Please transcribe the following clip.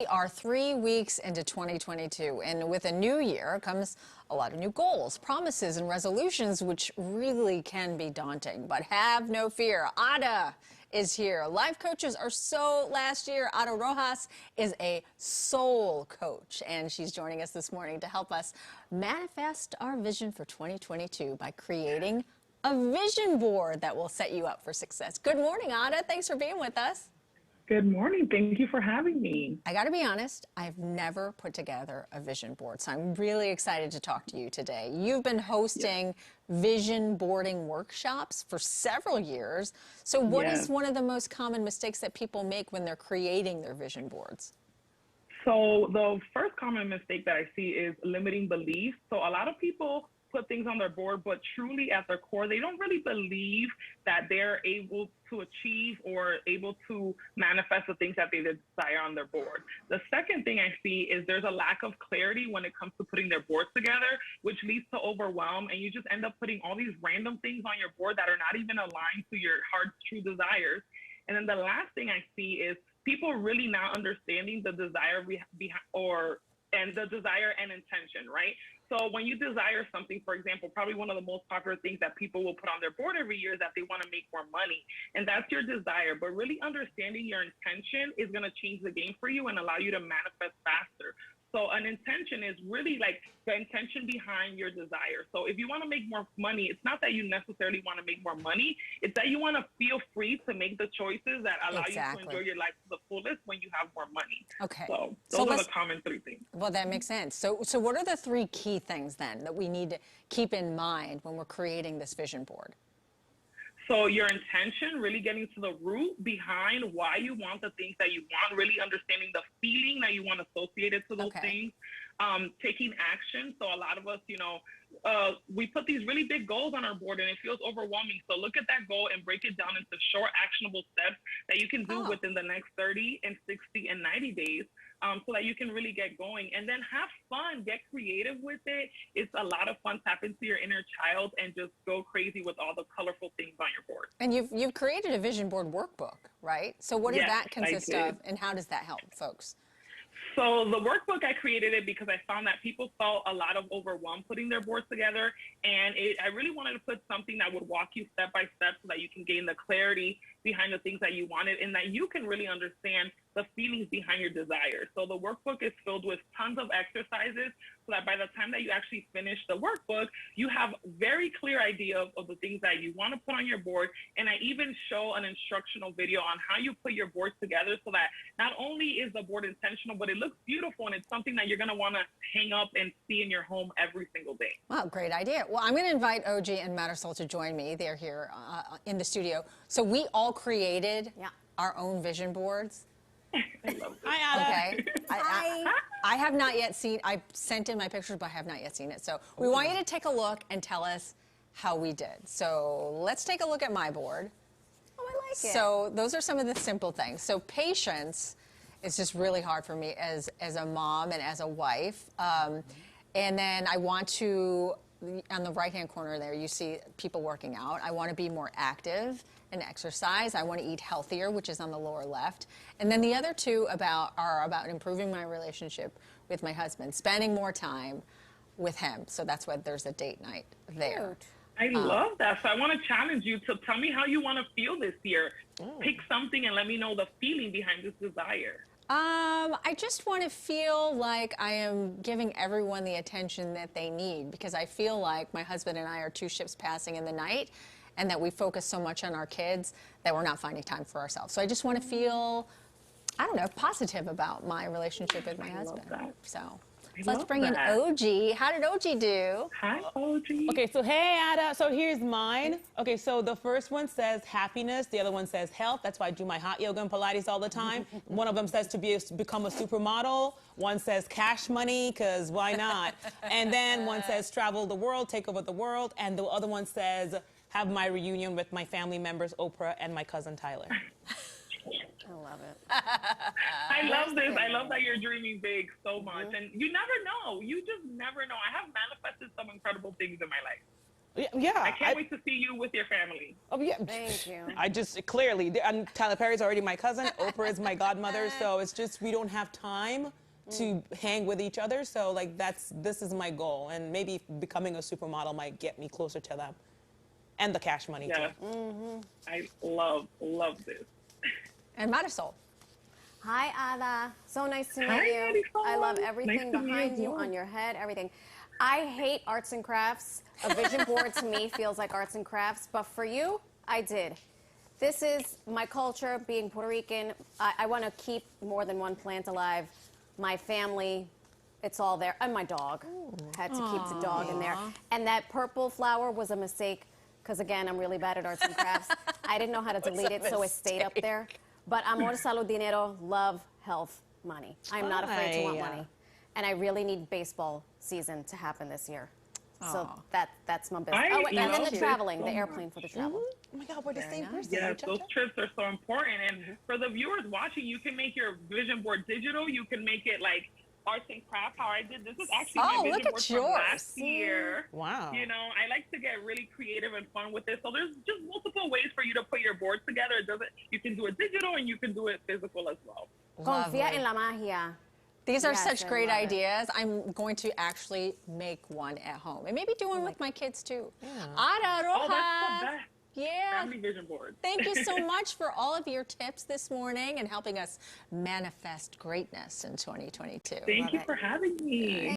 We are 3 weeks into 2022, and with a new year comes a lot of new goals, promises, and resolutions, which really can be daunting. But have no fear. Ada is here. Life coaches are so last year. Ada Rojas is a soul coach, and she's joining us this morning to help us manifest our vision for 2022 by creating a vision board that will set you up for success. Good morning, Ada. Thanks for being with us. Good morning. Thank you for having me. I got to be honest, I've never put together a vision board, so I'm really excited to talk to you today. You've been hosting vision boarding workshops for several years. So what is one of the most common mistakes that people make when they're creating their vision boards? So the first common mistake that I see is limiting beliefs. So a lot of people put things on their board, but truly at their core, they don't really believe that they're able to achieve or able to manifest the things that they desire on their board. The second thing I see is there's a lack of clarity when it comes to putting their boards together, which leads to overwhelm, and you just end up putting all these random things on your board that are not even aligned to your heart's true desires. And then the last thing I see is people really not understanding the desire and the desire and intention, right? So when you desire something, for example, probably one of the most popular things that people will put on their board every year is that they want to make more money. And that's your desire. But really understanding your intention is going to change the game for you and allow you to manifest faster. So an intention is really like the intention behind your desire. So if you want to make more money, it's not that you necessarily want to make more money. It's that you want to feel free to make the choices that allow you to enjoy your life to the fullest when you have more money. Okay. So those are the common three things. Well, that makes sense. So what are the three key things then that we need to keep in mind when we're creating this vision board? So your intention, really getting to the root behind why you want the things that you want, really understanding the feeling that you want associated to those things, taking action. So a lot of us, we put these really big goals on our board and it feels overwhelming. So look at that goal and break it down into short, actionable steps that you can do within the next 30 and 60 and 90 days. So that you can really get going, and then have fun, get creative with it. It's a lot of fun. Tap into your inner child and just go crazy with all the colorful things on your board. And you've created a vision board workbook, right? So what does that consist of, and how does that help folks? So the workbook, I created it because I found that people felt a lot of overwhelm putting their boards together. And I really wanted to put something that would walk you step by step so that you can gain the clarity behind the things that you wanted and that you can really understand the feelings behind your desires. So the workbook is filled with tons of exercises so that by the time that you actually finish the workbook, you have very clear idea of the things that you want to put on your board. And I even show an instructional video on how you put your boards together so that not only is the board intentional, but it looks beautiful and it's something that you're going to want to hang up and see in your home every single day. Wow, great idea. Well, I'm going to invite OG and Marisol to join me. They're here in the studio. So we all created our own vision boards. Hi, Ada. Okay. I have not yet seen, I sent in my pictures, but I have not yet seen it. So we want you to take a look and tell us how we did. So let's take a look at my board. Oh, I like it. So those are some of the simple things. So patience is just really hard for me as a mom and as a wife. And then I want to, on the right-hand corner there, you see people working out. I want to be more active and exercise. I want to eat healthier, which is on the lower left. And then the other two are about improving my relationship with my husband, spending more time with him. So that's why there's a date night there. I love that. So I want to challenge you to tell me how you want to feel this year. Pick something and let me know the feeling behind this desire. I just want to feel like I am giving everyone the attention that they need, because I feel like my husband and I are two ships passing in the night, and that we focus so much on our kids that we're not finding time for ourselves. So I just want to feel, I don't know, positive about my relationship with my husband. So let's bring in OG. How did OG do? Hi, OG. Okay, so hey, Ada. So here's mine. Okay, so the first one says happiness. The other one says health. That's why I do my hot yoga and Pilates all the time. One of them says to become a supermodel. One says cash money, because why not? And then one says travel the world, take over the world. And the other one says have my reunion with my family members, Oprah and my cousin Tyler. I love it. I love this. I love that you're dreaming big so much. And you never know. You just never know. I have manifested some incredible things in my life. Yeah. I can't wait to see you with your family. Oh, yeah. Thank you. I just clearly, and Tyler Perry's already my cousin. Oprah is my godmother. So it's just we don't have time to hang with each other. So like this is my goal, and maybe becoming a supermodel might get me closer to them, and the cash money Yes. too. I love this. And Marisol. Hi, Ada. So nice to meet Hi, you. Marisol. I love Nice everything to meet behind you, you. on your head, everything. I hate arts and crafts. A vision board to me feels like arts and crafts, but for you, I did. This is my culture, being Puerto Rican. I want to keep more than one plant alive. My family, it's all there. And my dog. Had to keep the dog in there. And that purple flower was a mistake, because again, I'm really bad at arts and crafts. I didn't know how to delete it, so it stayed up there. But amor, salud, dinero, love, health, money. I'm not afraid to want money. And I really need baseball season to happen this year. So that's my business. I And then love the it traveling, so the airplane for the travel. Oh my God, we're the same person. Yes, Cha-cha. those trips are so important. And for the viewers watching, you can make your vision board digital. You can make it like arts and craft, how I did. This is actually my vision look at board from yours. last year. Wow. You know, I like to get really creative and fun with this. So there's just multiple ways for you to put your board together. It doesn't. You can do it digital and you can do it physical as well. Confía en la magia. These are Yes, such I great love it. ideas. I'm going to actually make one at home and maybe do one with my kids too. Ada Rojas. Oh, that's the best. Yeah. Family vision board. Thank you so much for all of your tips this morning and helping us manifest greatness in 2022. Thank you for having me.